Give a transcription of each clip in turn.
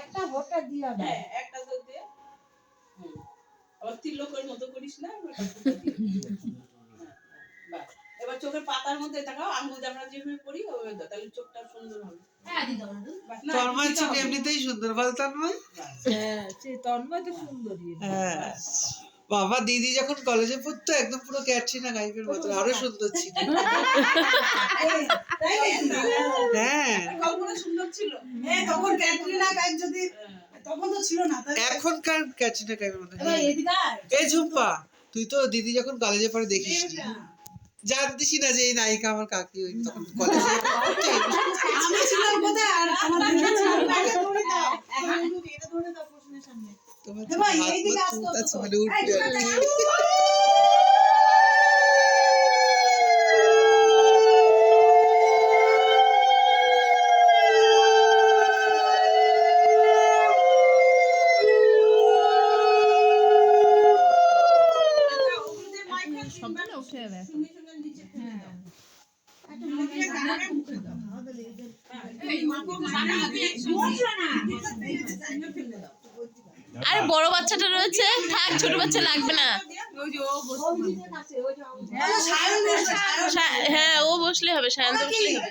একটা ভোটটা দিও না, একটা দিতে আবার তিলকের মতো করিস না। এবার চোখের পাতার মধ্যে তাকাও, আঙ্গুল আমরা যেভাবে করি ওই তাহলে চোখটা সুন্দর হবে। হ্যাঁ দিদি তন্ময় চোখ এমনিতেই সুন্দর, বল তন্ময়? হ্যাঁ সেই তন্ময় তো সুন্দরী। হ্যাঁ বাবা, দিদি যখন কলেজে পড়তো একদম পুরো ক্যাটরিনা কাইফের মতো, আরো সুন্দর ছিল। হ্যাঁ কল্পনা সুন্দর ছিল। তখন ক্যাটরিনা কাইফ যদি তখন তো ছিল না, এখনকার ক্যাটরিনা কাইফের মতো। এই ঝুম্পা, তুই তো দিদি যখন কলেজে পড়ে দেখিস জানতিস না যে এই নায়িকা আমার কাকি, ওই তখন কলেজে আমি ছিলাম কোথায় আর আমার দিদি ছিল তাকে ধরে দাও, এটা ধরে দাও প্রশ্নের সামনে। তোমার ভাই হাত এই দিকে মত আসতো চুলতাছে, তো মানে উঠবে আর কি। আরে বড় বাচ্চাটা রয়েছে, থাক, ছোট বাচ্চা লাগবে না। হ্যাঁ ও বসলে হবে, সায়ন্ত বসলে হবে।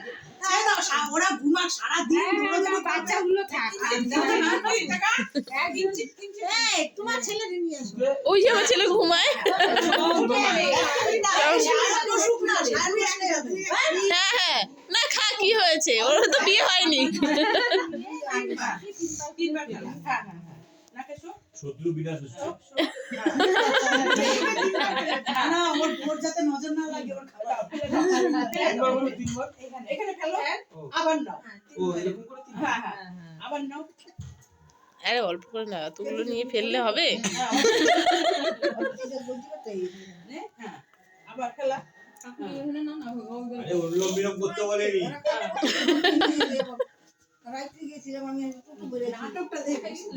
ওরা ঘুমা সারা দিন, বাচ্চাগুলো থাক, তোমার ছেলে নিয়ে আসো। ওই যে আমার ছেলে ঘুমায়। হ্যাঁ হ্যাঁ, না খা, কি হয়েছে, ওর তো বিয়ে হয়নি। শত্রু বিনাশ হচ্ছে। না ওর বোর যাতে নজর না লাগে ওর খাবার। একবার বলো, তিনবার। এখানে ফেলো, আবার নাও। ও এরকম করে তিনবার। হ্যাঁ হ্যাঁ, আবার নাও। আরে অল্প করে না, তুগুলো নিয়ে ফেললে হবে। নে, হ্যাঁ আবার খেলা। আরে অনুলোম বিলোম করতে বলেনি। রাইতে গেছিলাম আমি নাটকটা দেখেছি।